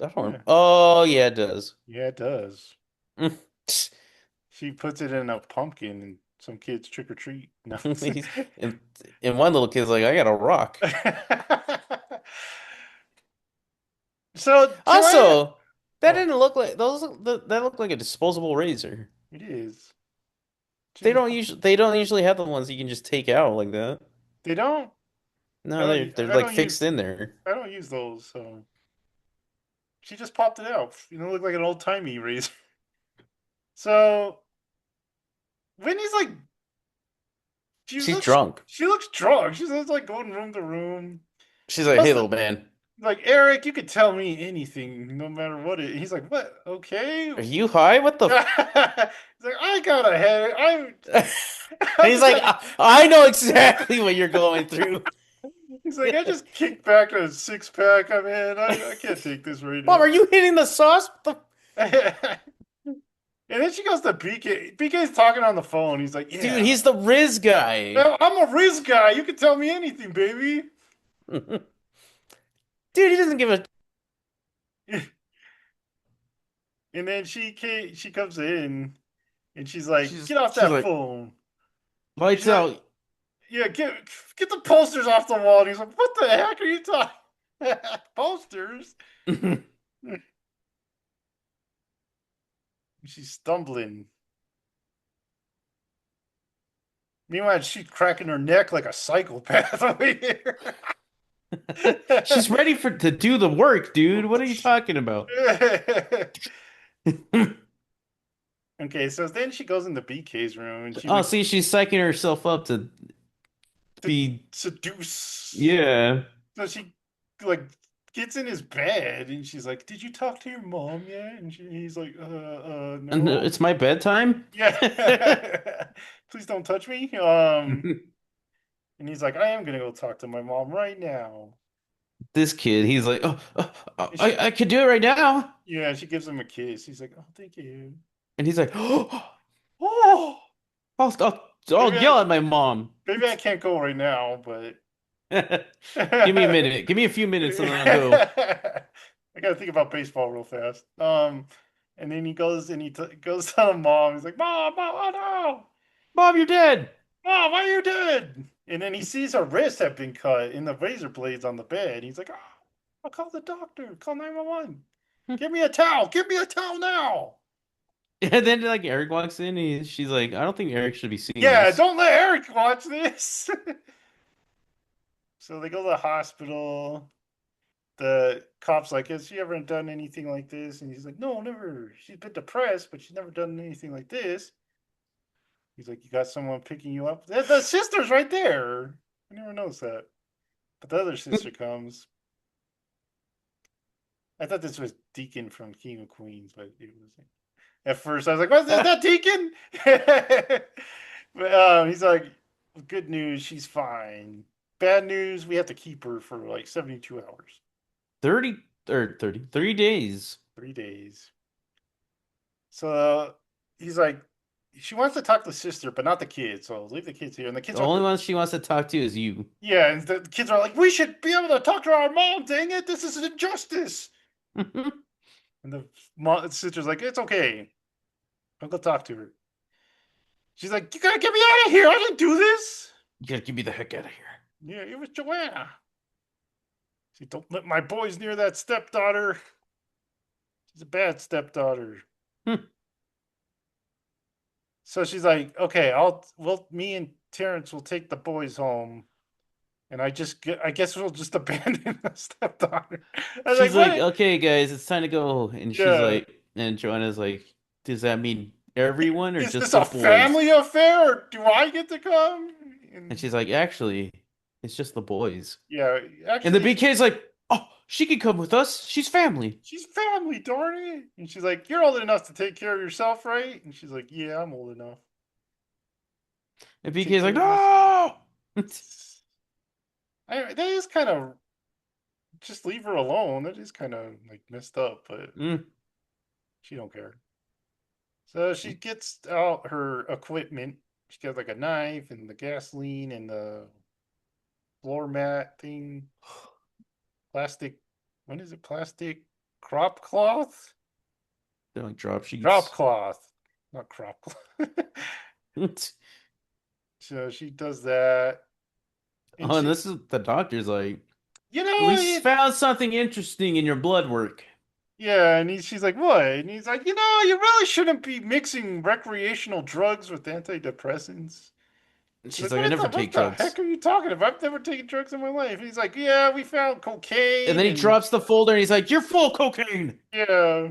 I don't Yeah. know. Oh yeah, it does. Yeah, it does. She puts it in a pumpkin and some kids trick or treat. No. and, and one little kid's like, I got a rock. So Joanna. Also, that Oh, didn't look like that looked like a disposable razor. it is. She just. They don't usually have the ones you can just take out like that. They don't. I No, don't. they're I like don't fixed use. in there. I don't use those. So she just popped it out. Look like an old timey razor. So Whitney's like, she She's looks. drunk. She looks drunk. She's just like going room to room. She's She like, hey must have. little man, Like, Eric, you could tell me anything, no matter what it. He's like, what? Okay. are you high? What the He's like, I got a headache. And I'm he's just like, got. I know exactly what you're going through. He's like, I just kicked back a six pack. I'm in. I can't take this right Mom, now. are you hitting the sauce? What And then she goes to BK. BK's talking on the phone. He's like, Dude, yeah, he's the Riz guy. I'm a Riz guy. You can tell me anything, baby. Dude, he doesn't give a. And then she comes in and she's like, get off She's that like, phone. And lights she's like, out. yeah, get the posters off the wall. And he's like, what the heck are you talking? Posters? She's stumbling. Meanwhile, she's cracking her neck like a psychopath over here. She's ready for to do the work, dude. What are you talking about? Okay, so then she goes into BK's room and she's Oh, like see, she's psyching herself up to to be. seduce. Yeah. So she like gets in his bed and she's like, "Did you talk to your mom yet?" And he's like, And no." it's my bedtime. Yeah. Please don't touch me. And he's like, "I am gonna go talk to my mom right now." This kid, he's like, And she, I could do it right now. yeah, she gives him a kiss. He's like, "Oh, thank you." And he's like, oh, Oh, I'll maybe I, yell at my mom. maybe I can't go right now, but Give me a minute. Give me a few minutes and then I'll go. I gotta think about baseball real fast. And then he goes and goes to the mom. He's like, "Mom, mom, oh no, Mom, you're dead. mom, why are you dead?" And then he sees her wrist have been cut in the razor blades on the bed. He's like, "Oh, I'll call the doctor. Call 911. Give me a towel. Give me a towel now." And then like Eric walks in and she's like, I don't think Eric should be seeing Yeah, this. don't let Eric watch this. So they go to the hospital. The cop's like, "Has she ever done anything like this?" And he's like, "No, never. She's been depressed, but she's never done anything like this." He's like, "You got someone picking you up?" The sister's right there. I never noticed that. But the other sister comes. I thought this was Deacon from King of Queens, but it wasn't. At first, I was like, "What's that, Deacon?" But he's like, "Good news, she's fine." bad news. We have to keep her for like 72 hours, 30 or 3 days. 3 days. So he's like, she wants to talk to the sister, but not the kids. So leave the kids here. And the kids The are, only one she wants to talk to is you. yeah, and the kids are like, we should be able to talk to our mom. Dang it, this is an injustice. You And the sister's like, it's okay. I'll go talk to her. She's like, you gotta get me out of here. I didn't do this. gotta get me the heck out of Yeah, it was Joanna. She don't let my boys near that stepdaughter. She's a bad stepdaughter. here. So she's like, okay, me and Terrence will take the boys home, and I guess we'll just abandon the stepdaughter. I was like, She's like, what? okay, guys, it's time to go. And she's Yeah, like, and Joanna's like, does that mean everyone or is just this the a boys? family affair? Or do I get to come? And And she's like, actually, it's just the boys. yeah, And the actually, BK's like, oh, she can come with us. She's family. she's family, darn it. And she's like, you're old enough to take care of yourself, right? And she's like, yeah, I'm old enough And to take BK's like, care of myself. no. That is kind of just leave her alone. That is kind of like messed up, but Mm. she don't care. So she gets out her equipment. She got like a knife and the gasoline and the floor mat thing, plastic. What is it? Plastic crop cloth? They're like drop Drop sheets. cloth, not crop cloth. So she does that, and Oh, and she, this is the doctor's like, you know, we found something interesting in your blood work. yeah, and she's like, what? And he's like, you really shouldn't be mixing recreational drugs with antidepressants. And She's she's like, like, I never what take the heck drugs. are you talking about? I've never taken drugs in my life. He's like, yeah, we found And cocaine then he and drops the folder and he's like, you're full of cocaine. yeah.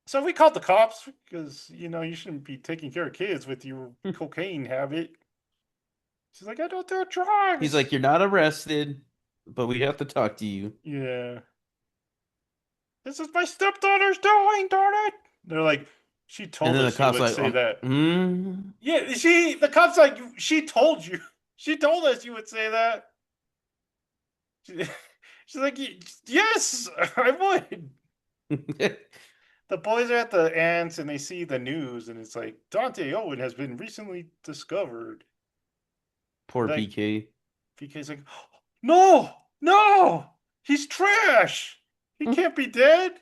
So we called the cops because you shouldn't be taking care of kids with your cocaine habit. She's like, I don't do He's drugs. like, you're not arrested, but we have to talk to you. Yeah. This is my stepdaughter's doing, darn it. They're like, she And told then the us you cop's would like, say that. mm. Yeah, the cops like, she told you. She told us you would say that. She, she's like, yes, I would. The boys are at the ants and they see the news and it's like Dante Owen has been recently discovered. Poor Like BK. PK's like, no, no, he's trash. He can't be dead.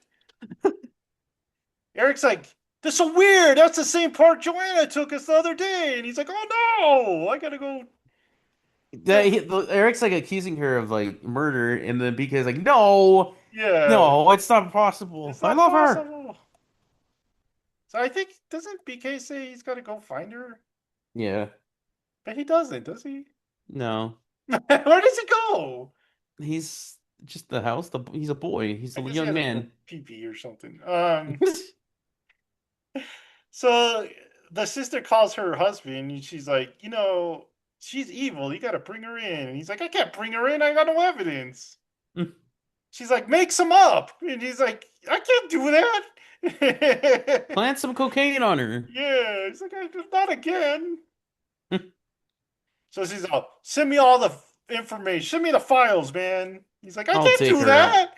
Eric's like, that's so weird. That's the same part Joanna took us the other day. And he's like, oh no, I gotta go. Eric's like accusing her of like murder, and then BK's like, no, Yeah, no, it's not possible. it's I not love her. possible. So I think doesn't BK say he's got to go find her? Yeah, But he doesn't, does he? no, Where does he go? he's just the house. He's a boy. He's I a guess he young had to go man. pee pee or something. So the sister calls her husband and she's like, she's evil. You got to bring her in. And he's like, I can't bring her in. I got no evidence. She's like, make some up. And he's like, I can't do that. Plant some cocaine on her. Yeah. He's like, not again. So she's like, send me all the information. Send me the files, man. He's like, I I'll can't take do her out.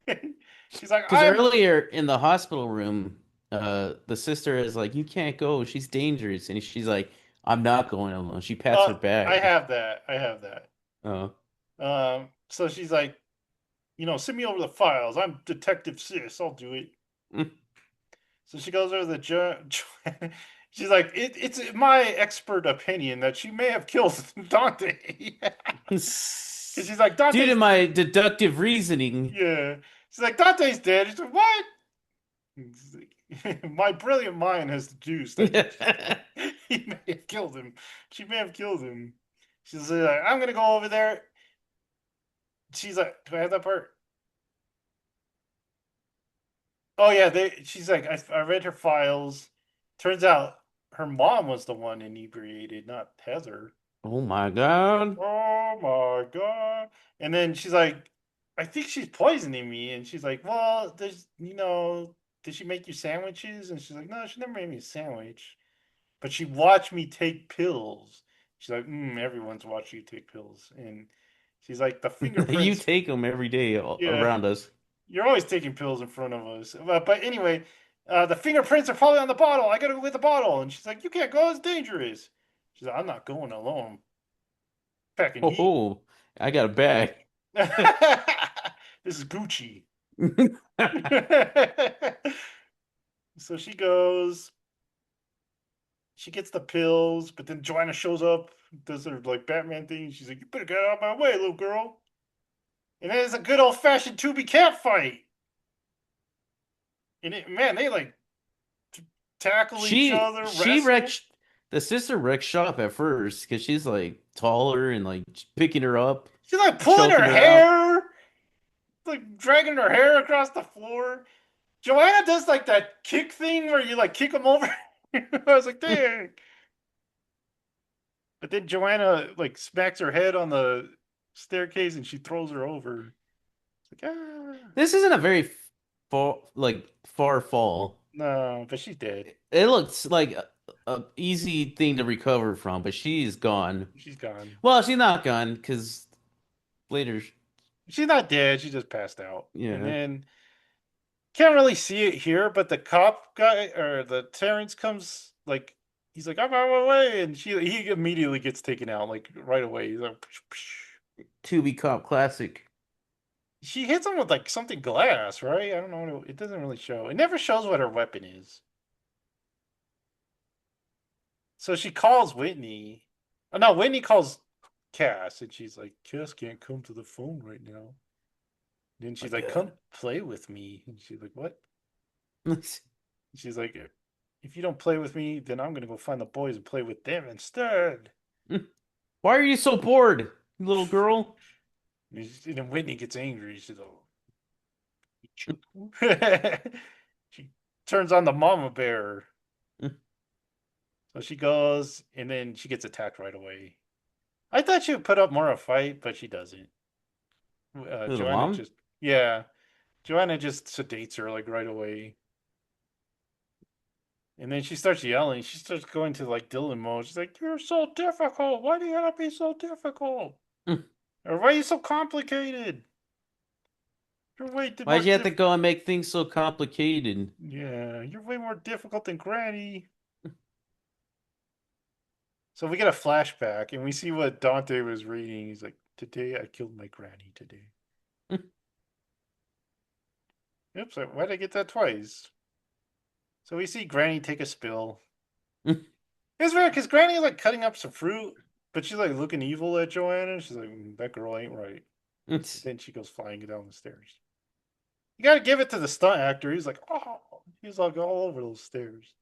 that. She's like, Because earlier in the hospital room, the sister is like, "You can't go. She's dangerous." And she's like, "I'm not going alone." She pats her I back. have that. I have that. Oh, So she's like, send me over the files. I'm Detective Sis. I'll do it. So she goes over the she's like, it's my expert opinion that she may have killed Dante. Because she's like, due to Dante's, my deductive reasoning, yeah. She's like, Dante's dead. She's like, what? Like, my brilliant mind has deduced that he may have killed him. She may have killed him. She's like, I'm gonna go over there. She's like, do I have that part? Oh yeah, she's like, I read her files. Turns out her mom was the one inebriated, not Heather. oh my God. Oh my god. And then she's like, I think she's poisoning me. And she's like, well, did she make you sandwiches? And she's like, no, she never made me a sandwich. But she watched me take pills. She's like, everyone's watching you take pills. And she's like, the You fingerprints, take them every day yeah, around us. you're always taking pills in front of us. But anyway, the fingerprints are probably on the bottle. I gotta go get the bottle. And she's like, you can't go, it's dangerous. She's like, I'm not going alone. Packing heat. Oh, I got a bag. This is Gucci. So she goes, she gets the pills, but then Joanna shows up, does her like Batman thing. She's like, you better get out of my way, little girl. And then it's a good old fashioned Tubi cat fight. And man, they like tackle each other, She wrestle. wrecked the sister wrecked shop at first because she's like taller and like picking her up, She's like pulling choking her her out. hair, like dragging her hair across the floor. Joanna does like that kick thing where you like kick them over. I was like, dang. But then Joanna like smacks her head on the staircase and she throws her over. It's like, ah. This isn't a very far fall. No, but she's dead. It looks like a easy thing to recover from, but she's gone. She's gone. Well, she's not gone because later, She's not dead. She just passed out. And yeah. then can't really see it here, but the cop guy or the Terrence comes like he's like, I'm on my way, and he immediately gets taken out like right away. He's like, psh, psh. Tubi Cop Classic. She hits him with like something glass, right? I don't know. It doesn't really show. It never shows what her weapon is. So she calls Whitney. Oh, no, Whitney calls Cass, and she's like, Cass can't come to the phone right now. Then My she's like, God. come play with me. And she's like, what? She's like, if you don't play with me, then I'm gonna go find the boys and play with them instead. Why are you so bored, little girl? And then Whitney gets angry. She's like, she turns on the mama bear. So she goes, and then she gets attacked right away. I thought she would put up more of a fight, but she doesn't. Little Joanna mom? just, yeah, Joanna just sedates her like right away. And then she starts yelling. She starts going to like Dylan mode. She's like, "You're so difficult. Why do you gotta be so difficult? Or why are you so complicated? You're way more Why'd you have to go and make things so complicated? Yeah, you're way more difficult than Granny." So we get a flashback, and we see what Dante was reading. He's like, "Today I killed my granny. Today." Oops, why'd I get that twice? So we see Granny take a spill. It's weird because Granny's like cutting up some fruit, but she's like looking evil at Joanna. She's like, that girl ain't right. And then she goes flying down the stairs. You gotta give it to the stunt actor. He's like, oh, he's like all over those stairs.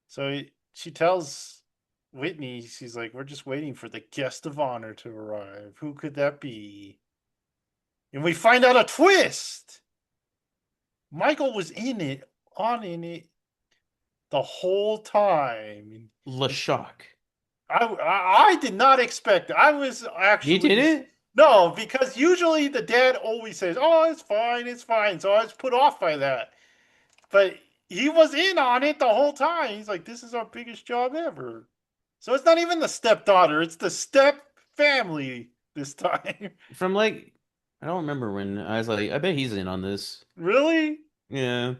So she tells Whitney, she's like, we're just waiting for the guest of honor to arrive. Who could that be? And we find out a twist. Michael was in it the whole time. And LeShock. I did not expect it. I was You actually did it? no, because usually the dad always says, "Oh, it's fine, it's fine." So I was put off by that. But he was in on it the whole time. He's like, "This is our biggest job ever." So it's not even the stepdaughter; it's the step family this time. From like, I don't remember when I was like, I bet he's in on this. Really? Yeah.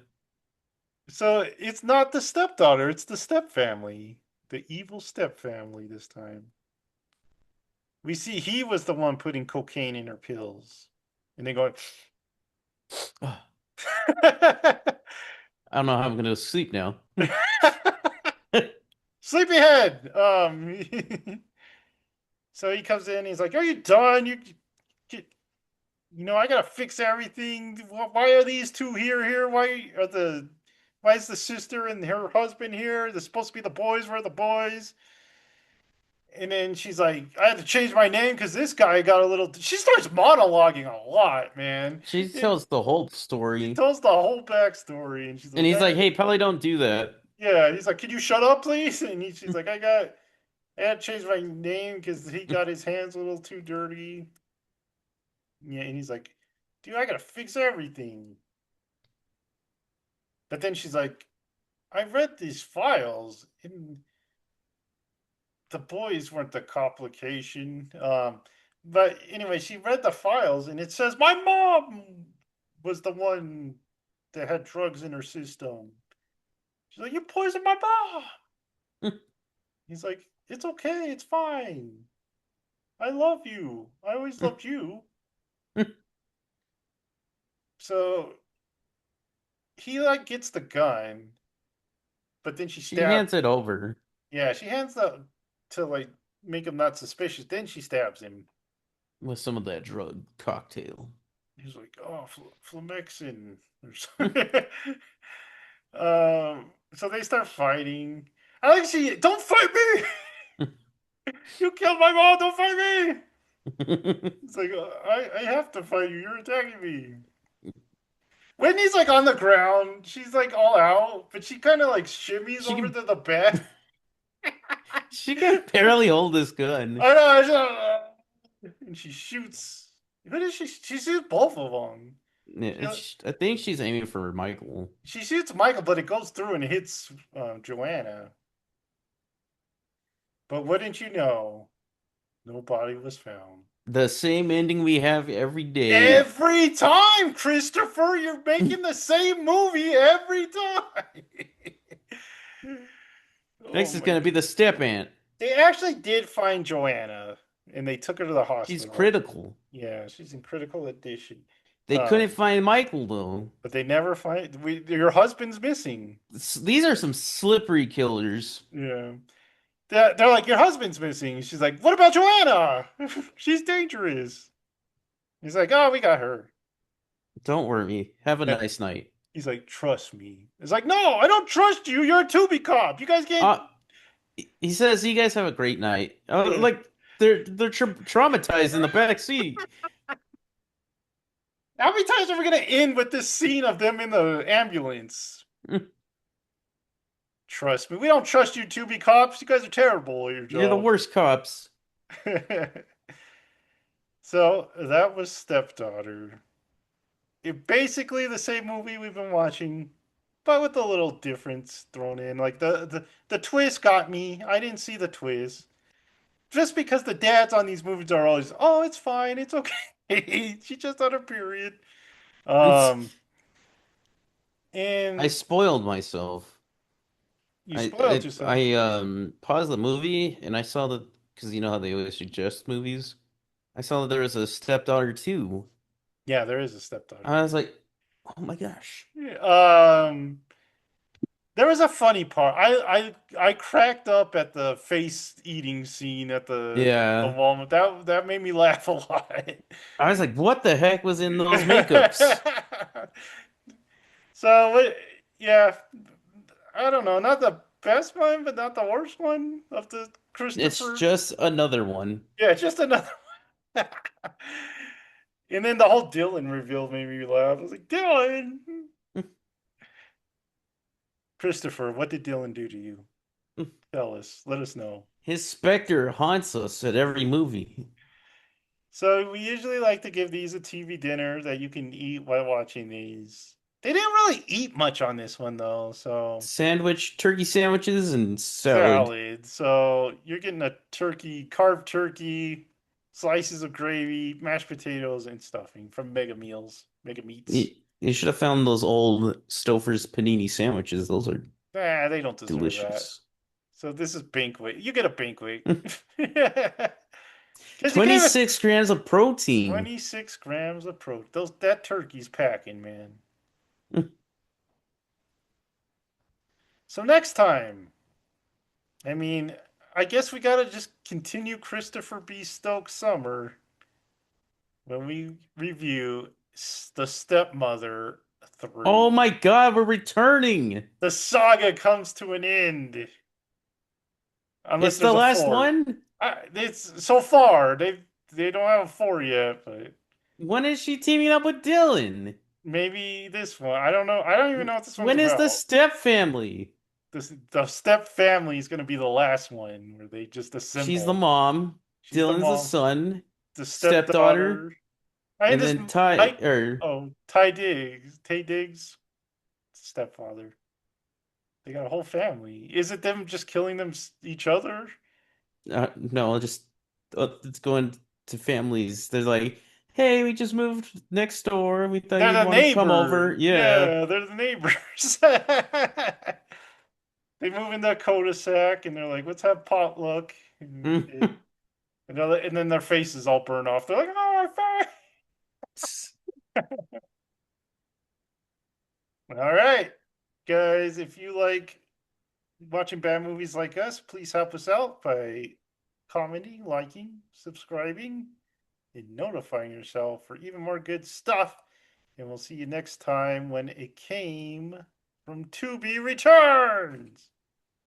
So it's not the stepdaughter; it's the step family, the evil step family this time. We see he was the one putting cocaine in her pills, and they go, I don't know how I'm gonna sleep now. "Sleepyhead." So he comes in. He's like, "Are you done? I gotta fix everything. Why are these two here? Why is the sister and her husband here? They're supposed to be the boys. Where are the boys?" And then she's like, "I had to change my name because this guy got a little." She starts monologuing a lot, man. She It, tells the whole she story, tells the whole backstory, and she's and like, he's like, "Hey, probably don't do that." yeah." He's like, "Can you shut up, please?" And she's like, I had to change my name because he got his hands a little too dirty. Yeah, and he's like, dude, I gotta fix everything. But then she's like, I read these files, and the boys weren't the complication. But anyway, she read the files and it says my mom was the one that had drugs in her system. She's like, you poisoned my mom. He's like, it's okay, it's fine. I love you. I always loved you. So he like gets the gun, but then she She stabs. hands it over Yeah, she hands the to like make him not suspicious. Then she stabs him. with some of that drug cocktail. He's like, oh, Flamexin. Or something. So they start fighting. I like she, don't fight me! You killed my mom, don't fight me! It's like, I have to fight you, you're attacking me. When he's like on the ground, she's like all out, but she kind of like shimmies She over can to the bed. she can barely hold this gun. I know, and she shoots. Who does she? She shoots both of them. She, Yeah, I think she's aiming for Michael. she shoots Michael, but it goes through and hits Joanna. But wouldn't you know, no body was found. The same ending we have every day. Every time, Christopher, you're making the same movie every time. Oh Next is my gonna be god. the step aunt. They actually did find Joanna and they took her to the She's hospital. critical. Yeah, she's in critical condition. They couldn't find Michael though. But they never find your husband's missing. These are some slippery killers. Yeah. They're like, your husband's missing. She's like, what about Joanna? She's dangerous. He's like, oh, we got her. Don't worry. Have a Yeah. nice night. He's like, trust me. It's like, no, I don't trust you. You're a Tubi cop. You guys can't. Uh, he says, "You guys have a great night." Like they're traumatized in the back seat. How many times are we gonna end with this scene of them in the ambulance? Trust me, we don't trust you Tubi cops. You guys are terrible at your You're the job. worst cops. So that was Stepdaughter. It basically the same movie we've been watching, but with a little difference thrown in. Like the twist got me. I didn't see the twist. Just because the dads on these movies are always, oh, it's fine, it's okay. She just on her period. Um, I and spoiled myself. you spoiled yourself. Paused the movie and I saw that because you know how they always suggest movies. I saw that there was a stepdaughter too. Yeah, there is a stepdaughter I was too. like, oh my gosh. Um, there was a funny part. I cracked up at the face eating scene at the Yeah. Walmart. That made me laugh a lot. I was like, what the heck was in those makeups? So yeah, I don't know. Not the best one, but not the worst one of the It's Christopher. just another one. Yeah, just another one. And then the whole Dylan reveal made me laugh. I was like, Dylan, Christopher, what did Dylan do to you? Tell us. Let us know. His specter haunts us at every movie. So we usually like to give these a TV dinner that you can eat while watching these. They didn't really eat much on this one though, so Turkey sandwiches, and salad. salad. So you're getting a turkey, carved turkey, slices of gravy, mashed potatoes, and stuffing from Mega Meals, Mega Meats. You should have found those old Stouffer's panini sandwiches. Those are Nah, they don't deserve that. delicious. So this is banquet. You get a banquet. Because you gave us 26 grams of protein. 26 grams of protein. That turkey's packing, man. So next time, I mean, I guess we gotta just continue Christopher B. Stokes' summer when we review The Stepmother Oh 3. my God, we're returning. The saga comes to an end. Unless It's the there's a last four. one. It's so far they don't have a four yet, but When is she teaming up with Dylan? maybe this one. I don't know. I don't even know what this one's When is the about. step family? The step family is going to be the last one where they just She's the assemble. mom, She's the Dylan's the mom, son, the stepdaughter, stepdaughter. I mean, and this then Ty Mike. or Oh, Ty Diggs, Tay Diggs, stepfather. They got a whole family. Is it them just killing each other? No, just it's going to families. They're like, "Hey, we just moved next door. We thought They're you'd the want to come over." neighbors. Yeah. Yeah, they're the neighbors. They move in that cul-de-sac and they're like, let's have potluck. And then their faces all burn off. They're like, oh, my face. All right, guys, if you like watching bad movies like us, please help us out by commenting, liking, subscribing, and notifying yourself for even more good stuff. And we'll see you next time when It Came from Tubi returns.